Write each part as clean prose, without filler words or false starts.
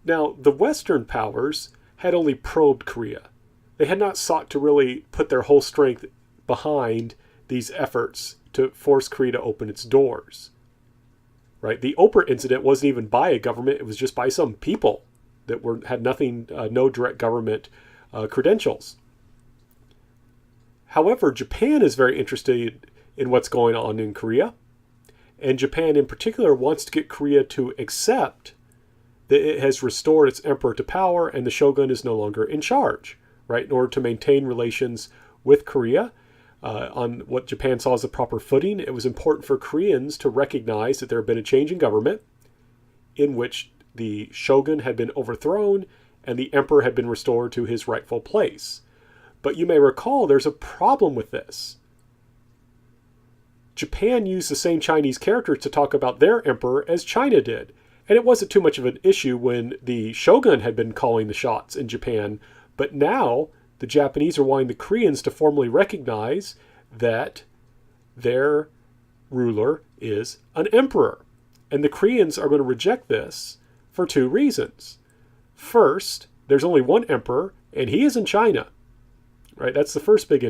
Now, the Western powers had only probed Korea. They had not sought to really put their whole strength behind these efforts to force Korea to open its doors. Right? The Oprah incident wasn't even by a government; it was just by some people that had nothing, no direct government credentials. However, Japan is very interested in what's going on in Korea, and Japan in particular wants to get Korea to accept that it has restored its emperor to power and the shogun is no longer in charge, right? In order to maintain relations with Korea on what Japan saw as a proper footing, it was important for Koreans to recognize that there had been a change in government in which the shogun had been overthrown and the emperor had been restored to his rightful place. But you may recall there's a problem with this. Japan used the same Chinese characters to talk about their emperor as China did. And it wasn't too much of an issue when the shogun had been calling the shots in Japan. But now the Japanese are wanting the Koreans to formally recognize that their ruler is an emperor. And the Koreans are going to reject this for two reasons. First, there's only one emperor, and he is in China. Right? That's the first big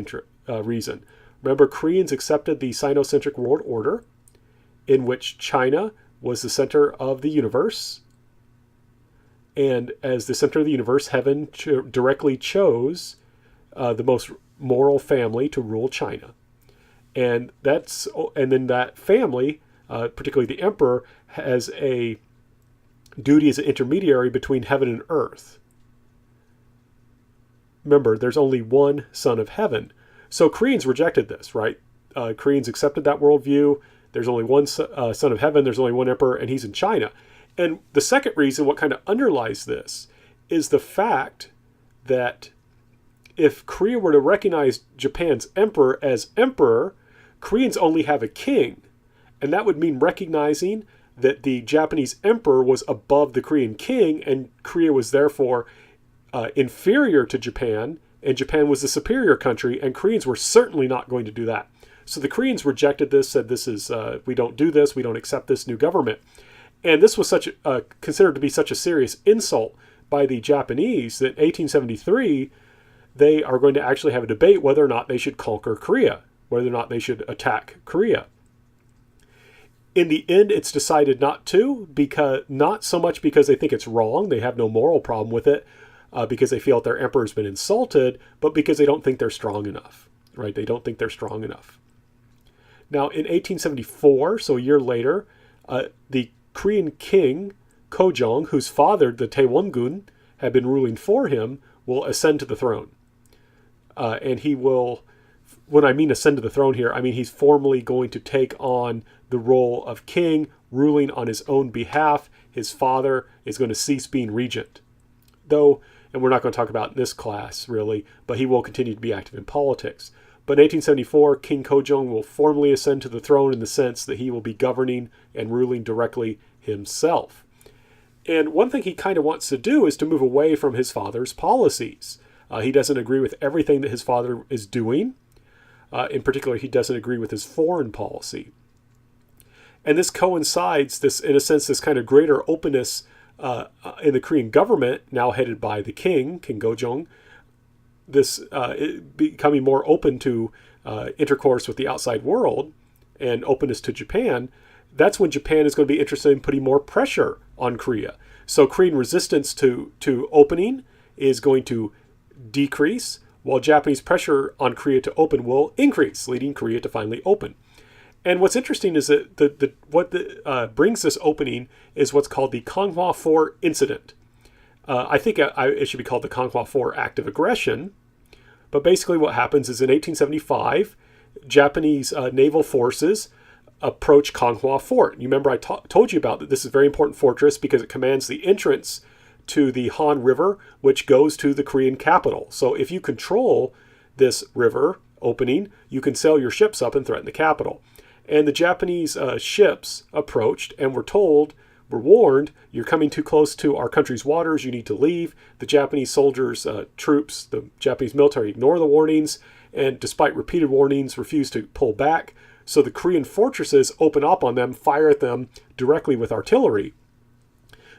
reason. Remember, Koreans accepted the Sinocentric world order, in which China was the center of the universe. And as the center of the universe, heaven directly chose the most moral family to rule China. And then that family, particularly the emperor, has a duty as an intermediary between heaven and earth. Remember, there's only one son of heaven. So Koreans rejected this, right? Koreans accepted that worldview. There's only one son of heaven. There's only one emperor, and he's in China. And the second reason, what kind of underlies this, is the fact that if Korea were to recognize Japan's emperor as emperor, Koreans only have a king. And that would mean recognizing that the Japanese emperor was above the Korean king, and Korea was therefore inferior to Japan, and Japan was the superior country, and Koreans were certainly not going to do that. So the Koreans rejected this, said this is, we don't do this, we don't accept this new government. And this was considered to be such a serious insult by the Japanese that in 1873, they are going to actually have a debate whether or not they should conquer Korea, whether or not they should attack Korea. In the end, it's decided not to, not so much because they think it's wrong, they have no moral problem with it, because they feel that their emperor's been insulted, but because they don't think they're strong enough, right? They don't think they're strong enough. Now, in 1874, so a year later, the Korean king, Kojong, whose father, the Taewongun, had been ruling for him, will ascend to the throne. And he will, when I mean ascend to the throne here, I mean he's formally going to take on the role of king, ruling on his own behalf. His father is going to cease being regent. Though, and we're not going to talk about in this class, really, but he will continue to be active in politics. But in 1874, King Kojong will formally ascend to the throne in the sense that he will be governing and ruling directly himself. And one thing he kind of wants to do is to move away from his father's policies. He doesn't agree with everything that his father is doing. In particular, he doesn't agree with his foreign policy. And this coincides, in a sense, this kind of greater openness in the Korean government, now headed by the king, King Kojong, this becoming more open to intercourse with the outside world and openness to Japan. That's when Japan is going to be interested in putting more pressure on Korea. So Korean resistance to opening is going to decrease, while Japanese pressure on Korea to open will increase, leading Korea to finally open. And what's interesting is that what brings this opening is what's called the Konghwa 4 incident. I think it should be called the Konghwa 4 act of aggression. But basically what happens is in 1875, Japanese naval forces approach Konghwa Fort. You remember I told you about that this is a very important fortress because it commands the entrance to the Han River, which goes to the Korean capital. So if you control this river opening, you can sail your ships up and threaten the capital. And the Japanese ships approached and were warned, you're coming too close to our country's waters, you need to leave. The Japanese soldiers, troops, the Japanese military ignore the warnings, and despite repeated warnings, refuse to pull back. So the Korean fortresses open up on them, fire at them directly with artillery.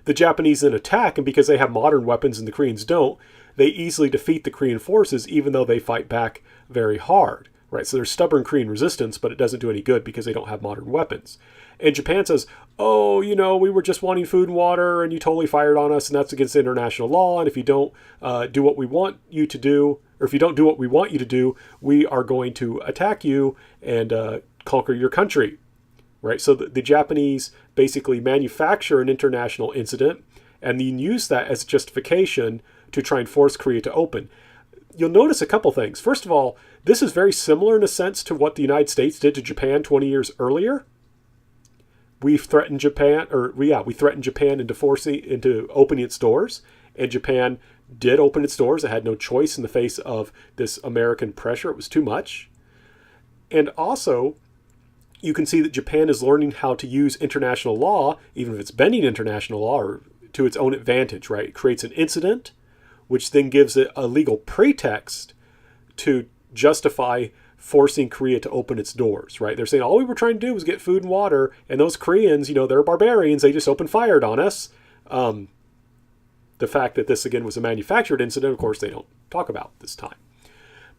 the Japanese then attack, and because they have modern weapons and the Koreans don't, they easily defeat the Korean forces, even though they fight back very hard, right? So there's stubborn Korean resistance, but it doesn't do any good because they don't have modern weapons. And Japan says, oh, we were just wanting food and water, and you totally fired on us, and that's against international law. And if you don't do what we want you to do, or if you don't do what we want you to do, we are going to attack you and conquer your country, right? So the Japanese basically manufacture an international incident and then use that as justification to try and force Korea to open. You'll notice a couple things. First of all, this is very similar in a sense to what the United States did to Japan 20 years earlier. We threatened Japan into opening its doors, and Japan did open its doors. It had no choice in the face of this American pressure. It was too much. And also, you can see that Japan is learning how to use international law, even if it's bending international law, or to its own advantage, right? It creates an incident, which then gives it a legal pretext to justify forcing Korea to open its doors, right? They're saying all we were trying to do was get food and water, and those Koreans, they're barbarians, they just opened fire on us. The fact that this, again, was a manufactured incident, of course, they don't talk about this time.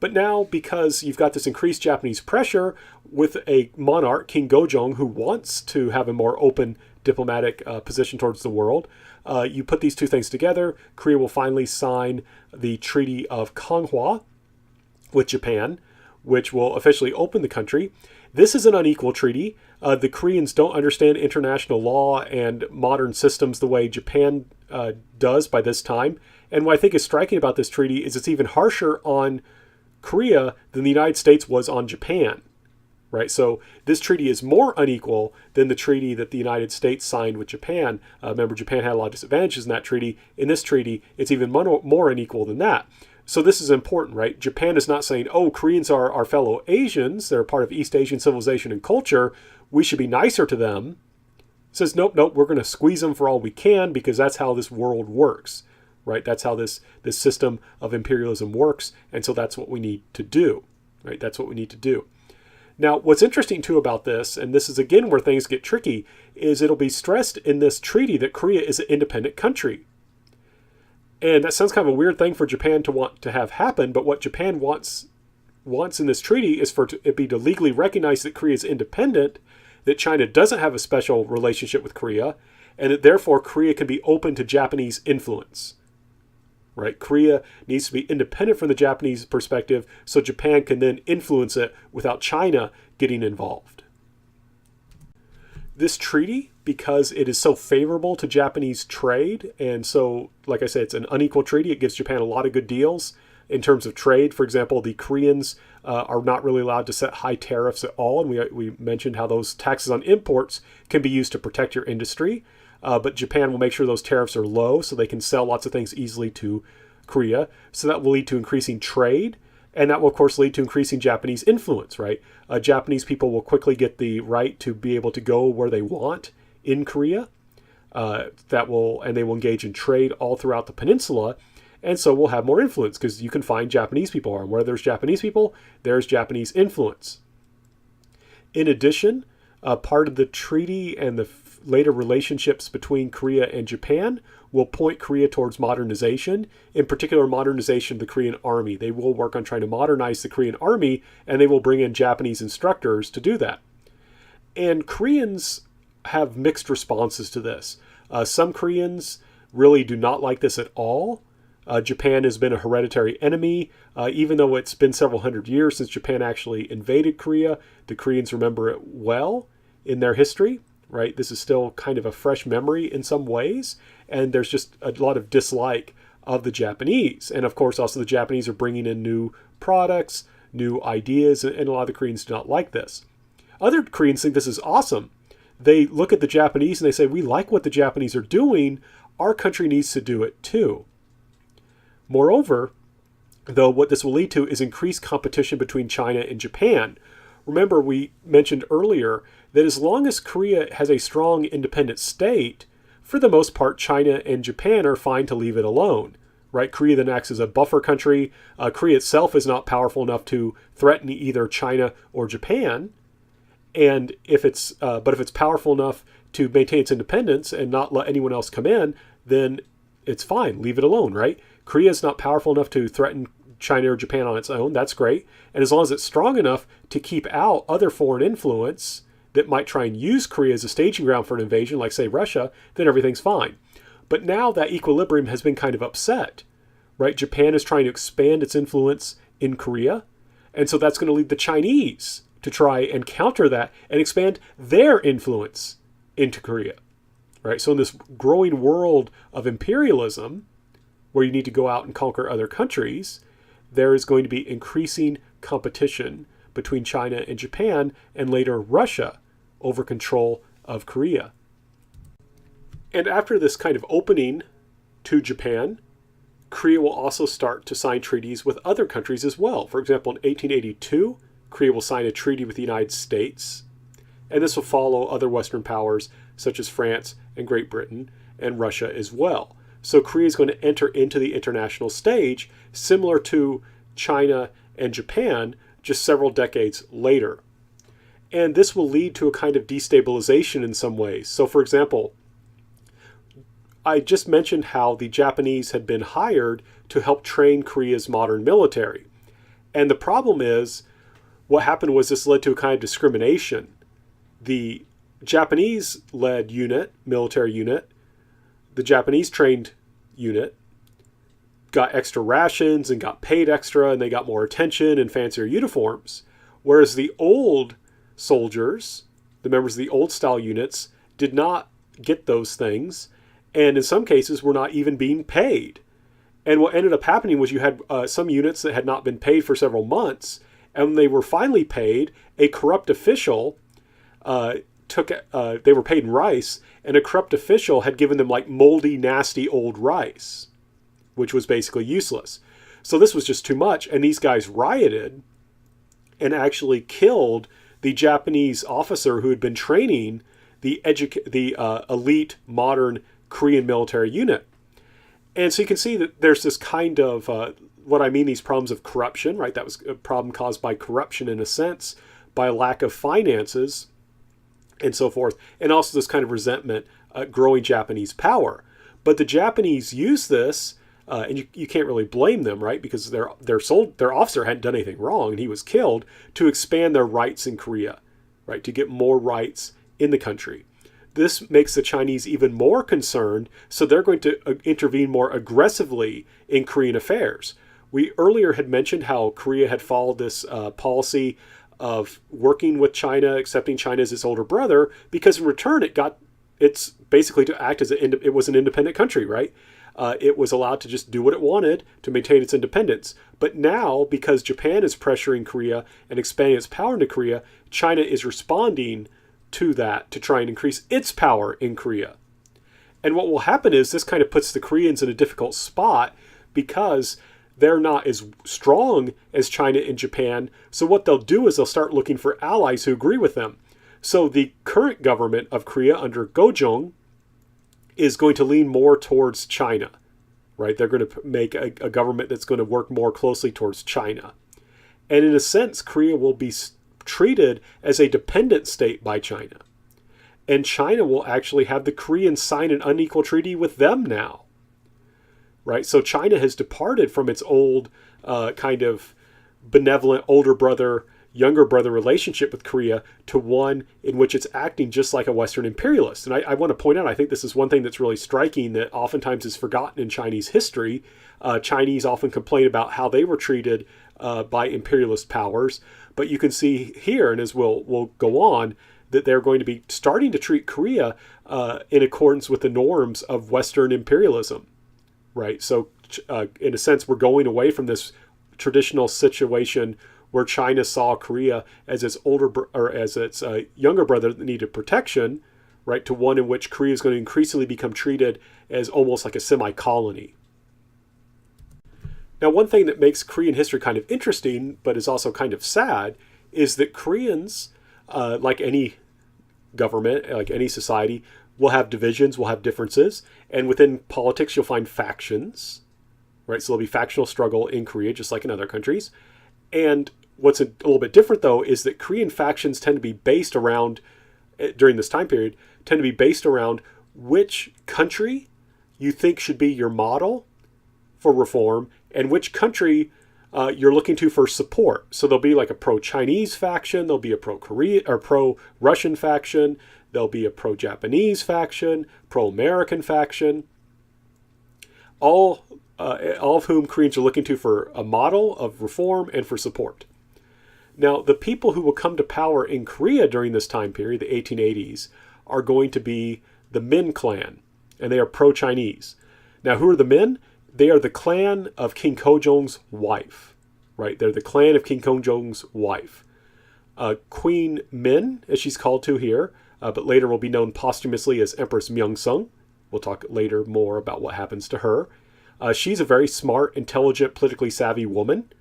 But now, because you've got this increased Japanese pressure with a monarch, King Gojong, who wants to have a more open diplomatic position towards the world, you put these two things together, Korea will finally sign the Treaty of Konghwa with Japan, which will officially open the country. This is an unequal treaty. The Koreans don't understand international law and modern systems the way Japan does by this time. And what I think is striking about this treaty is it's even harsher on Korea than the United States was on Japan, right? So this treaty is more unequal than the treaty that the United States signed with Japan. Remember, Japan had a lot of disadvantages in that treaty. In this treaty, it's even more unequal than that. So this is important, right? Japan is not saying, oh, Koreans are our fellow Asians. They're part of East Asian civilization and culture. We should be nicer to them. It says, nope, we're going to squeeze them for all we can because that's how this world works, right? That's how this system of imperialism works. And so that's what we need to do, right? That's what we need to do. Now, what's interesting too about this, and this is again where things get tricky, is it'll be stressed in this treaty that Korea is an independent country. And that sounds kind of a weird thing for Japan to want to have happen, but what Japan wants in this treaty is for it be to legally recognize that Korea is independent, that China doesn't have a special relationship with Korea, and that therefore Korea can be open to Japanese influence. Right? Korea needs to be independent from the Japanese perspective so Japan can then influence it without China getting involved. This treaty, because it is so favorable to Japanese trade, and so, like I said, it's an unequal treaty. It gives Japan a lot of good deals in terms of trade. For example, the Koreans are not really allowed to set high tariffs at all, and we mentioned how those taxes on imports can be used to protect your industry. But Japan will make sure those tariffs are low so they can sell lots of things easily to Korea. So that will lead to increasing trade. And that will, of course, lead to increasing Japanese influence, right? Japanese people will quickly get the right to be able to go where they want in Korea. And they will engage in trade all throughout the peninsula. And so we'll have more influence because you can find Japanese people. And where there's Japanese people, there's Japanese influence. In addition, part of the treaty and the later relationships between Korea and Japan will point Korea towards modernization, in particular modernization of the Korean army. They will work on trying to modernize the Korean army, and they will bring in Japanese instructors to do that. And Koreans have mixed responses to this. Some Koreans really do not like this at all. Japan has been a hereditary enemy. Even though it's been several hundred years since Japan actually invaded Korea, the Koreans remember it well in their history. Right? This is still kind of a fresh memory in some ways, and there's just a lot of dislike of the Japanese. And of course, also the Japanese are bringing in new products, new ideas, and a lot of the Koreans do not like this. Other Koreans think this is awesome. They look at the Japanese and they say, we like what the Japanese are doing. Our country needs to do it too. Moreover, though, what this will lead to is increased competition between China and Japan. Remember, we mentioned earlier that as long as Korea has a strong independent state, for the most part, China and Japan are fine to leave it alone, right? Korea then acts as a buffer country. Korea itself is not powerful enough to threaten either China or Japan. And if it's powerful enough to maintain its independence and not let anyone else come in, then it's fine. Leave it alone, right? Korea is not powerful enough to threaten China or Japan on its own. That's great. And as long as it's strong enough to keep out other foreign influence that might try and use Korea as a staging ground for an invasion, like, say, Russia, then everything's fine. But now that equilibrium has been kind of upset, right? Japan is trying to expand its influence in Korea. And so that's going to lead the Chinese to try and counter that and expand their influence into Korea, right? So in this growing world of imperialism, where you need to go out and conquer other countries, there is going to be increasing competition between China and Japan, and later Russia, over control of Korea. And after this kind of opening to Japan, Korea will also start to sign treaties with other countries as well. For example, in 1882, Korea will sign a treaty with the United States, and this will follow other Western powers such as France and Great Britain and Russia as well. So Korea is going to enter into the international stage, similar to China and Japan, just several decades later. And this will lead to a kind of destabilization in some ways. So for example, I just mentioned how the Japanese had been hired to help train Korea's modern military. And the problem is, what happened was this led to a kind of discrimination. The Japanese-led unit, military unit, the Japanese-trained unit, got extra rations and got paid extra, and they got more attention and fancier uniforms. Whereas the old soldiers, the members of the old style units, did not get those things, and in some cases were not even being paid. And what ended up happening was you had some units that had not been paid for several months, and when they were finally paid, a corrupt official they were paid in rice, and a corrupt official had given them like moldy, nasty old rice, which was basically useless. So this was just too much, and these guys rioted and actually killed the Japanese officer who had been training the elite modern Korean military unit. And so you can see that there's this kind of, what I mean, these problems of corruption, right? That was a problem caused by corruption in a sense, by a lack of finances and so forth, and also this kind of resentment, growing Japanese power. But the Japanese used this, and you can't really blame them, right? Because their officer hadn't done anything wrong, and he was killed, to expand their rights in Korea, right? To get more rights in the country. This makes the Chinese even more concerned, so they're going to intervene more aggressively in Korean affairs. We earlier had mentioned how Korea had followed this policy of working with China, accepting China as its older brother, because in return it's basically to act as it was an independent country, right? It was allowed to just do what it wanted to maintain its independence. But now, because Japan is pressuring Korea and expanding its power into Korea, China is responding to that to try and increase its power in Korea. And what will happen is this kind of puts the Koreans in a difficult spot because they're not as strong as China and Japan. So what they'll do is they'll start looking for allies who agree with them. So the current government of Korea under Gojong is going to lean more towards China, right? They're going to make a government that's going to work more closely towards China. And in a sense, Korea will be treated as a dependent state by China. And China will actually have the Koreans sign an unequal treaty with them now, right? So China has departed from its old kind of benevolent older brother, younger brother relationship with Korea to one in which it's acting just like a Western imperialist. And I want to point out, I think this is one thing that's really striking that oftentimes is forgotten in Chinese history. Chinese often complain about how they were treated by imperialist powers. But you can see here, and as we'll go on, that they're going to be starting to treat Korea in accordance with the norms of Western imperialism, right? So in a sense, we're going away from this traditional situation where China saw Korea as its younger brother that needed protection, right, to one in which Korea is going to increasingly become treated as almost like a semi-colony. Now, one thing that makes Korean history kind of interesting, but is also kind of sad, is that Koreans, like any government, like any society, will have divisions, will have differences, and within politics you'll find factions, right? So there'll be factional struggle in Korea, just like in other countries. And what's a little bit different, though, is that Korean factions tend to be based around, during this time period, tend to be based around which country you think should be your model for reform and which country you're looking to for support. So there'll be like a pro-Chinese faction, there'll be a pro-Korea or pro-Russian faction, there'll be a pro-Japanese faction, pro-American faction, all of whom Koreans are looking to for a model of reform and for support. Now, the people who will come to power in Korea during this time period, the 1880s, are going to be the Min clan, and they are pro-Chinese. Now, who are the Min? They are the clan of King Kojong's wife, right? They're the clan of King Kojong's wife. Queen Min, as she's called to here, but later will be known posthumously as Empress Myeongsung. We'll talk later more about what happens to her. She's a very smart, intelligent, politically savvy woman.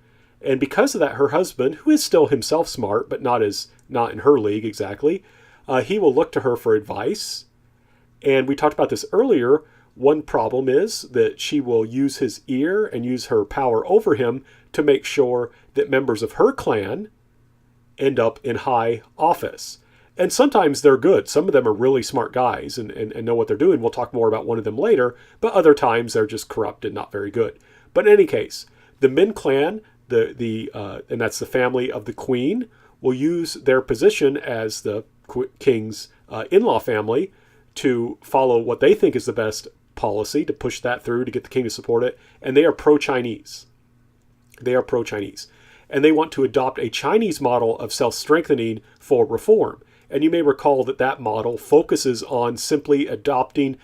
And because of that, her husband, who is still himself smart, but not in her league exactly, he will look to her for advice. And we talked about this earlier. One problem is that she will use his ear and use her power over him to make sure that members of her clan end up in high office. And sometimes they're good. Some of them are really smart guys and know what they're doing. We'll talk more about one of them later. But other times they're just corrupt and not very good. But in any case, the Min clan, and that's the family of the queen, will use their position as the king's in-law family to follow what they think is the best policy, to push that through, to get the king to support it. And they are pro-Chinese. They are pro-Chinese. And they want to adopt a Chinese model of self-strengthening for reform. And you may recall that that model focuses on simply adopting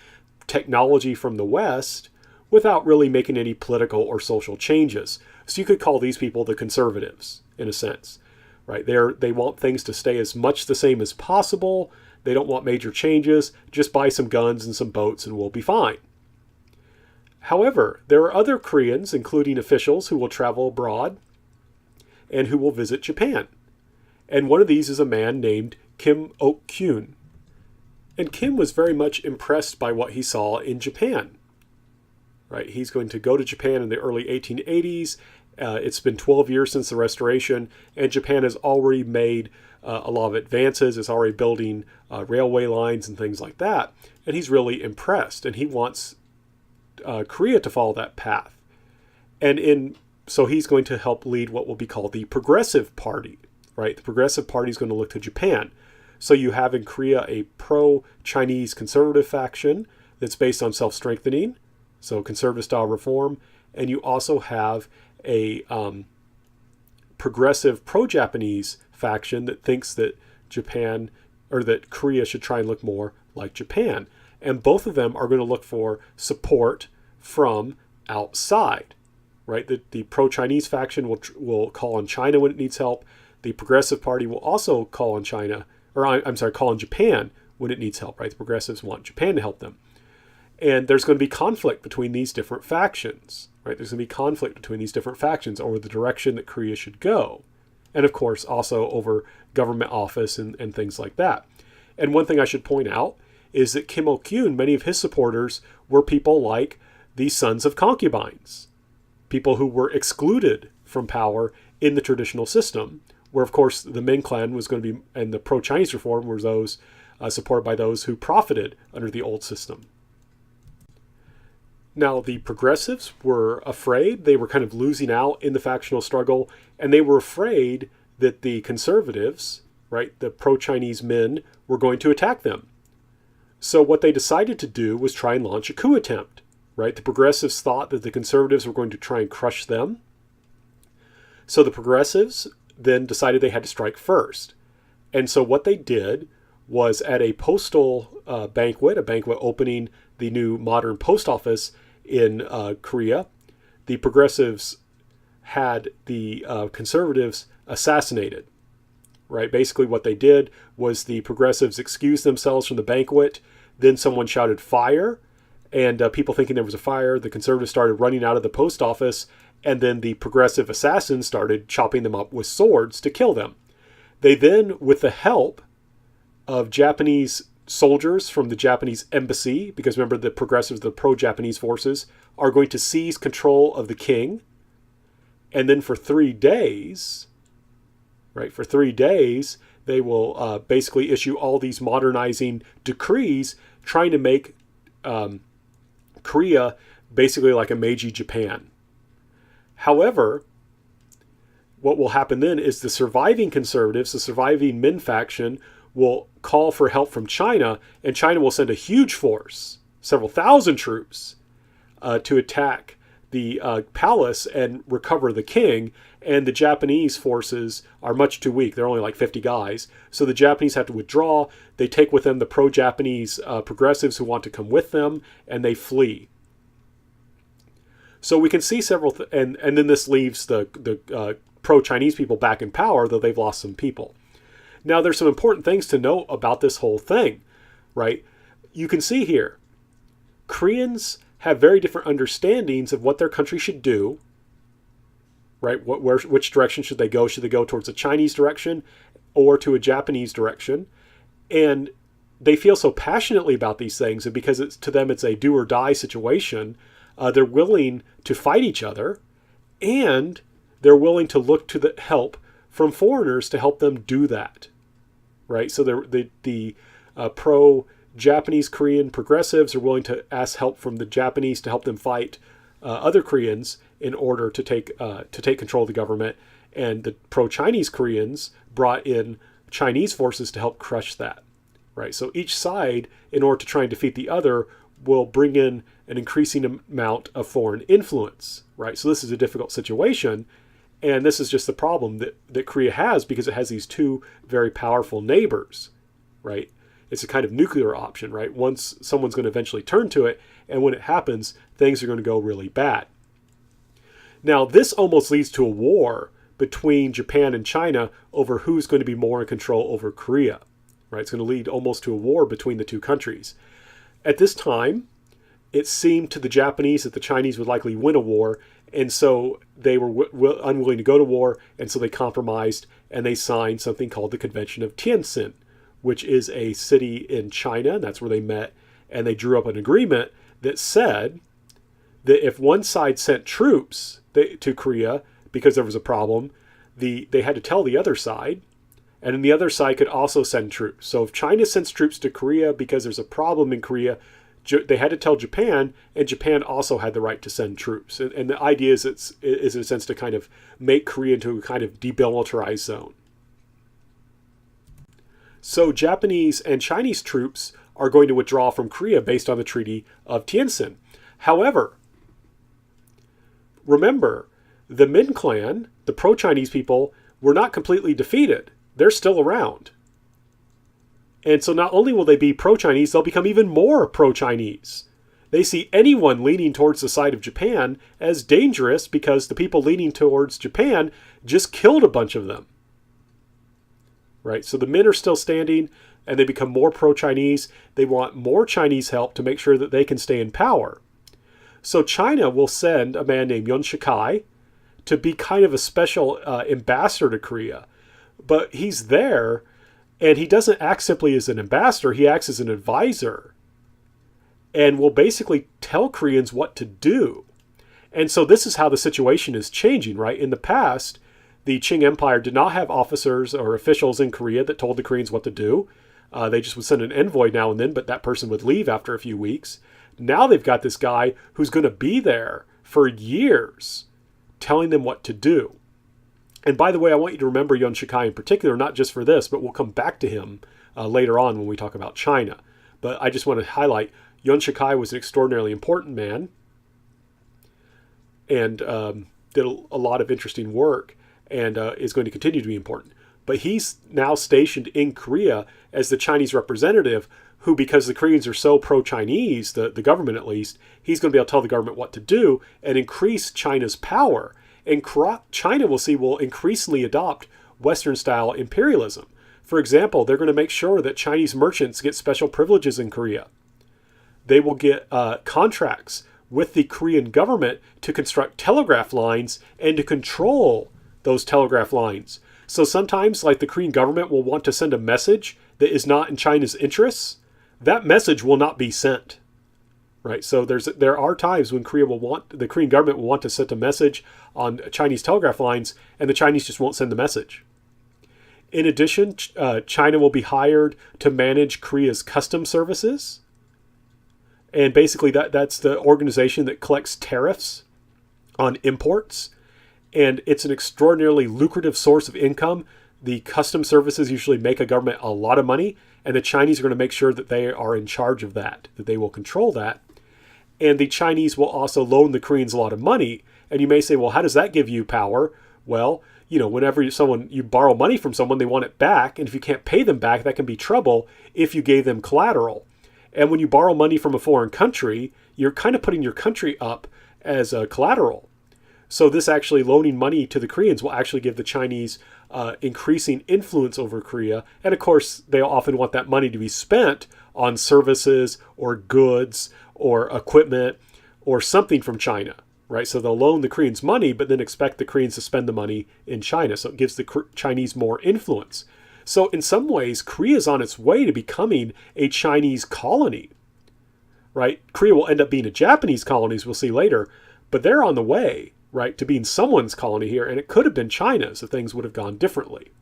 technology from the West without really making any political or social changes. So you could call these people the conservatives, in a sense, right? They want things to stay as much the same as possible. They don't want major changes. Just buy some guns and some boats and we'll be fine. However, there are other Koreans, including officials, who will travel abroad and who will visit Japan. And one of these is a man named Kim Ok-kyun. And Kim was very much impressed by what he saw in Japan. Right? He's going to go to Japan in the early 1880s. It's been 12 years since the Restoration, and Japan has already made a lot of advances. It's already building railway lines and things like that. And he's really impressed, and he wants Korea to follow that path. So he's going to help lead what will be called the Progressive Party. Right? The Progressive Party is going to look to Japan. So you have in Korea a pro-Chinese conservative faction that's based on self-strengthening, so conservative style reform, and you also have a progressive pro-Japanese faction that thinks that Japan, or that Korea should try and look more like Japan. And both of them are going to look for support from outside, right? The pro-Chinese faction will call on China when it needs help. The Progressive Party will also call on call on Japan when it needs help, right? The progressives want Japan to help them. And there's going to be conflict between these different factions, right? There's going to be conflict between these different factions over the direction that Korea should go. And of course, also over government office and things like that. And one thing I should point out is that Kim Ok-kyun, many of his supporters were people like the sons of concubines, people who were excluded from power in the traditional system, where of course the Min clan was going to be, and the pro-Chinese reform were those supported by those who profited under the old system. Now, the progressives were afraid. They were kind of losing out in the factional struggle, and they were afraid that the conservatives, right, the pro-Chinese men, were going to attack them. So what they decided to do was try and launch a coup attempt, right? The progressives thought that the conservatives were going to try and crush them. So the progressives then decided they had to strike first. And so what they did was at a postal banquet, a banquet opening the new modern post office in Korea, the progressives had the conservatives assassinated, right? Basically what they did was the progressives excused themselves from the banquet, then someone shouted fire, and people thinking there was a fire, the conservatives started running out of the post office, and then the progressive assassins started chopping them up with swords to kill them. They then, with the help of Japanese soldiers from the Japanese embassy, because remember the progressives, the pro-Japanese forces, are going to seize control of the king. And then for 3 days, right, for 3 days, They will basically issue all these modernizing decrees trying to make Korea basically like a Meiji Japan. However, what will happen then is the surviving conservatives, the surviving Min faction, will call for help from China, and China will send a huge force, several thousand troops, to attack the palace and recover the king. And the Japanese forces are much too weak. They're only like 50 guys. So the Japanese have to withdraw. They take with them the pro-Japanese progressives who want to come with them, and they flee. So we can see several, and then this leaves the pro-Chinese people back in power, though they've lost some people. Now, there's some important things to note about this whole thing, right? You can see here, Koreans have very different understandings of what their country should do, right? Which direction should they go? Should they go towards a Chinese direction or to a Japanese direction? And they feel so passionately about these things, and because to them it's a do or die situation, they're willing to fight each other, and they're willing to look to the help from foreigners to help them do that, right? So the pro-Japanese Korean progressives are willing to ask help from the Japanese to help them fight other Koreans in order to take control of the government, and the pro-Chinese Koreans brought in Chinese forces to help crush that, right? So each side, in order to try and defeat the other, will bring in an increasing amount of foreign influence, right? So this is a difficult situation, and this is just the problem that Korea has, because it has these two very powerful neighbors, right? It's a kind of nuclear option, right? Once someone's going to eventually turn to it, and when it happens, things are going to go really bad. Now, this almost leads to a war between Japan and China over who's going to be more in control over Korea, right? It's going to lead almost to a war between the two countries. At this time, it seemed to the Japanese that the Chinese would likely win a war, and so they were unwilling to go to war, and so they compromised, and they signed something called the Convention of Tientsin, which is a city in China, and that's where they met, and they drew up an agreement that said that if one side sent troops to Korea because there was a problem, they had to tell the other side, and then the other side could also send troops. So if China sends troops to Korea because there's a problem in Korea, they had to tell Japan, and Japan also had the right to send troops. And the idea is in a sense to kind of make Korea into a kind of demilitarized zone. So Japanese and Chinese troops are going to withdraw from Korea based on the Treaty of Tientsin. However, remember, the Min clan, the pro-Chinese people, were not completely defeated. They're still around. And so not only will they be pro-Chinese, they'll become even more pro-Chinese. They see anyone leaning towards the side of Japan as dangerous because the people leaning towards Japan just killed a bunch of them. Right? So the Min are still standing, and they become more pro-Chinese. They want more Chinese help to make sure that they can stay in power. So China will send a man named Yuan Shikai to be kind of a special ambassador to Korea. But he's there, and he doesn't act simply as an ambassador. He acts as an advisor and will basically tell Koreans what to do. And so this is how the situation is changing, right? In the past, the Qing Empire did not have officers or officials in Korea that told the Koreans what to do. They just would send an envoy now and then, but that person would leave after a few weeks. Now they've got this guy who's going to be there for years telling them what to do. And by the way, I want you to remember Yuan Shikai in particular, not just for this, but we'll come back to him later on when we talk about China. But I just want to highlight Yuan Shikai was an extraordinarily important man and did a lot of interesting work, and is going to continue to be important. But he's now stationed in Korea as the Chinese representative who, because the Koreans are so pro-Chinese, the government at least, he's going to be able to tell the government what to do and increase China's power. And China, will increasingly adopt Western-style imperialism. For example, they're going to make sure that Chinese merchants get special privileges in Korea. They will get contracts with the Korean government to construct telegraph lines and to control those telegraph lines. So sometimes, like, the Korean government will want to send a message that is not in China's interests. That message will not be sent. Right? So there are times when the Korean government will want to send a message on Chinese telegraph lines, and the Chinese just won't send the message. In addition, China will be hired to manage Korea's customs services. And basically that's the organization that collects tariffs on imports. And it's an extraordinarily lucrative source of income. The customs services usually make a government a lot of money, and the Chinese are going to make sure that they are in charge of that they will control that. And the Chinese will also loan the Koreans a lot of money. And you may say, well, how does that give you power? Well, whenever you borrow money from someone, they want it back. And if you can't pay them back, that can be trouble if you gave them collateral. And when you borrow money from a foreign country, you're kind of putting your country up as a collateral. So this actually loaning money to the Koreans will actually give the Chinese increasing influence over Korea. And of course, they often want that money to be spent on services or goods or equipment or something from China, right? So they'll loan the Koreans money, but then expect the Koreans to spend the money in China. So it gives the Chinese more influence. So in some ways, Korea is on its way to becoming a Chinese colony, right? Korea will end up being a Japanese colony, as we'll see later, but they're on the way, right, to being someone's colony here. And it could have been China's if things would have gone differently.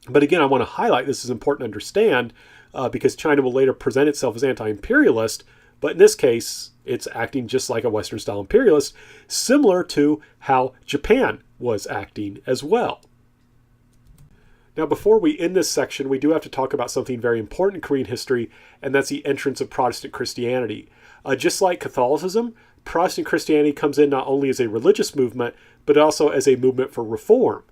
But again, I want to highlight this is important to understand because China will later present itself as anti-imperialist. But in this case, it's acting just like a Western-style imperialist, similar to how Japan was acting as well. Now, before we end this section, we do have to talk about something very important in Korean history, and that's the entrance of Protestant Christianity. Just like Catholicism, Protestant Christianity comes in not only as a religious movement, but also as a movement for reform.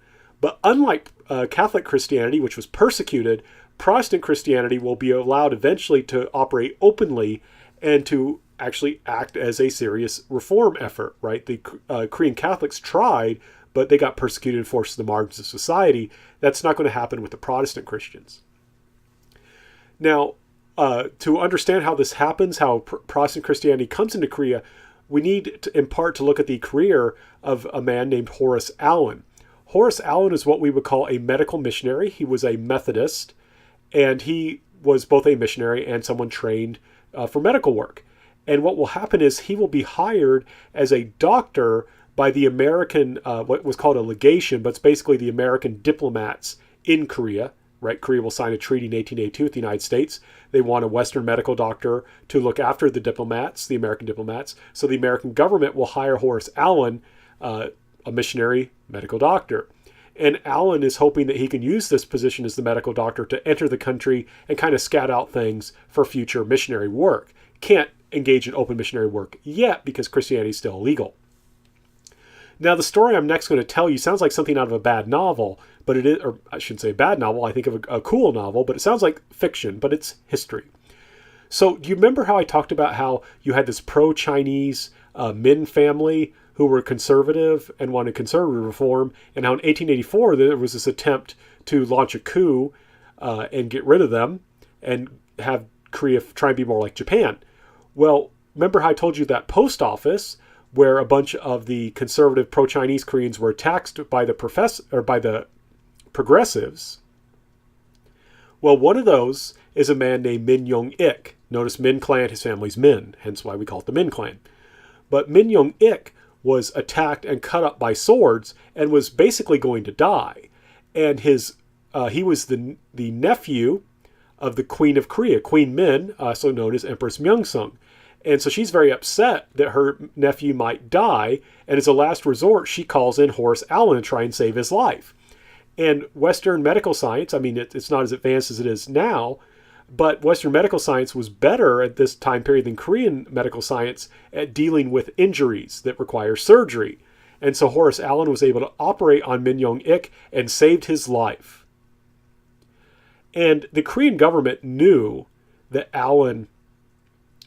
But unlike Catholic Christianity, which was persecuted, Protestant Christianity will be allowed eventually to operate openly and to actually act as a serious reform effort, right? The Korean Catholics tried, but they got persecuted and forced to the margins of society. That's not going to happen with the Protestant Christians. Now, to understand how this happens, how Protestant Christianity comes into Korea, we need to, in part to look at the career of a man named Horace Allen. Horace Allen is what we would call a medical missionary. He was a Methodist, and he was both a missionary and someone trained for medical work. And what will happen is he will be hired as a doctor by the American, what was called a legation, but it's basically the American diplomats in Korea, right? Korea will sign a treaty in 1882 with the United States. They want a Western medical doctor to look after the diplomats, the American diplomats. So the American government will hire Horace Allen, a missionary medical doctor. And Allen is hoping that he can use this position as the medical doctor to enter the country and kind of scout out things for future missionary work. Can't engage in open missionary work yet because Christianity is still illegal. Now, the story I'm next going to tell you sounds like something out of a bad novel, but it is, or I shouldn't say a bad novel, I think of a cool novel, but it sounds like fiction, but it's history. So do you remember how I talked about how you had this pro-Chinese Min family who were conservative and wanted conservative reform, and how in 1884 there was this attempt to launch a coup and get rid of them and have Korea try and be more like Japan? Well, remember how I told you that post office where a bunch of the conservative pro-Chinese Koreans were attacked by the progressives? Well, one of those is a man named Min Young-ik. Notice Min clan, his family's Min, hence why we call it the Min clan. But Min Young-ik was attacked and cut up by swords and was basically going to die. And he was the nephew of the Queen of Korea, Queen Min, also known as Empress Myeongsung. And so she's very upset that her nephew might die. And as a last resort, she calls in Horace Allen to try and save his life. And Western medical science, I mean, it's not as advanced as it is now, but Western medical science was better at this time period than Korean medical science at dealing with injuries that require surgery. And so Horace Allen was able to operate on Min Young-ik and saved his life. And the Korean government knew that Allen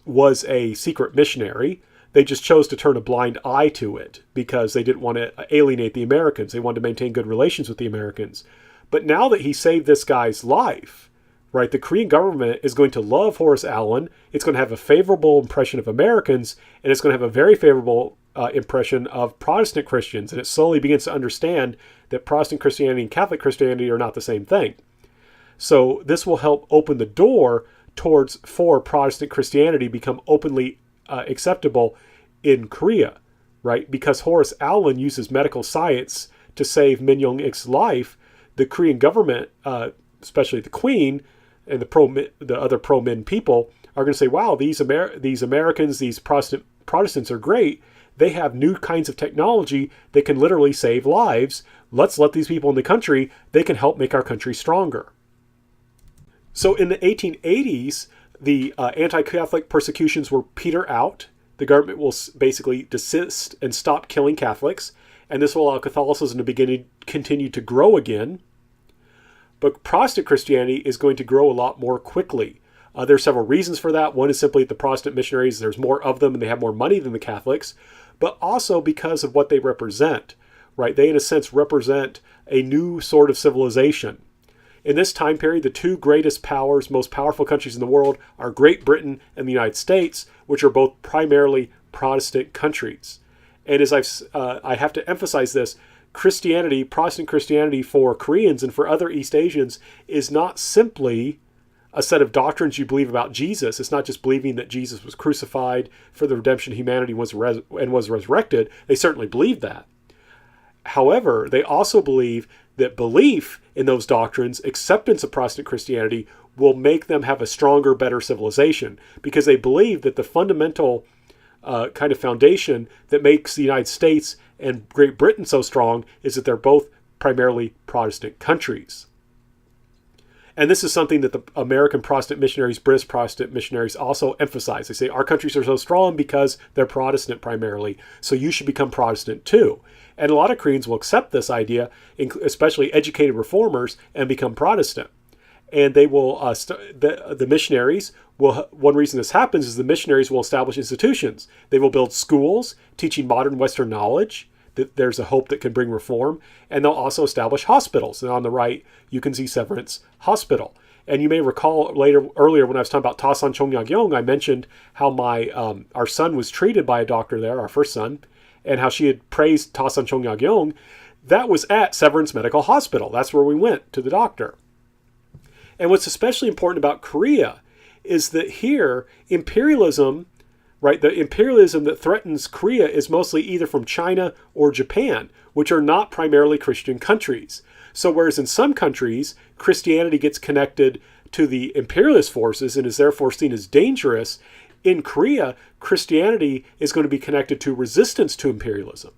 was a secret missionary. They just chose to turn a blind eye to it because they didn't want to alienate the Americans. They wanted to maintain good relations with the Americans. But now that he saved this guy's life, right, the Korean government is going to love Horace Allen. It's going to have a favorable impression of Americans, and it's going to have a very favorable impression of Protestant Christians. And it slowly begins to understand that Protestant Christianity and Catholic Christianity are not the same thing. So this will help open the door for Protestant Christianity become openly acceptable in Korea, right? Because Horace Allen uses medical science to save Min Young-ik's life the Korean government, especially the Queen and the other pro-Min people, are going to say, wow, these Americans, these Protestants are great. They have new kinds of technology that can literally save lives. Let's let these people in the country, they can help make our country stronger. So in the 1880s, the anti-Catholic persecutions will peter out. The government will basically desist and stop killing Catholics, and this will allow Catholicism to continue to grow again. But Protestant Christianity is going to grow a lot more quickly. There are several reasons for that. One is simply the Protestant missionaries, there's more of them and they have more money than the Catholics, but also because of what they represent, right? They, in a sense, represent a new sort of civilization. In this time period, the two greatest powers, most powerful countries in the world are Great Britain and the United States, which are both primarily Protestant countries. And as I have to emphasize this, Christianity, Protestant Christianity for Koreans and for other East Asians is not simply a set of doctrines you believe about Jesus. It's not just believing that Jesus was crucified for the redemption of humanity and was resurrected. They certainly believe that. However, they also believe that belief in those doctrines, acceptance of Protestant Christianity, will make them have a stronger, better civilization, because they believe that the fundamental kind of foundation that makes the United States and Great Britain so strong is that they're both primarily Protestant countries. And this is something that the American Protestant missionaries, British Protestant missionaries also emphasize. They say our countries are so strong because they're Protestant primarily, so you should become Protestant too. And a lot of Koreans will accept this idea, especially educated reformers, and become Protestant. And they will, the missionaries will, one reason this happens is the missionaries will establish institutions. They will build schools teaching modern Western knowledge, that there's a hope that can bring reform, and they'll also establish hospitals. And on the right, you can see Severance Hospital. And you may recall earlier when I was talking about Tasan Chongnagyeong, I mentioned how our son was treated by a doctor there, our first son, and how she had praised Tasan Chongnagyeong. That was at Severance Medical Hospital. That's where we went to the doctor. And what's especially important about Korea is that here, imperialism, right, the imperialism that threatens Korea is mostly either from China or Japan, which are not primarily Christian countries. So whereas in some countries, Christianity gets connected to the imperialist forces and is therefore seen as dangerous, in Korea, Christianity is going to be connected to resistance to imperialism,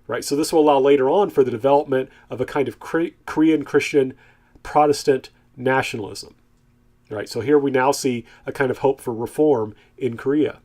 right? So this will allow later on for the development of a kind of Korean Christian Protestant nationalism, right? So here we now see a kind of hope for reform in Korea.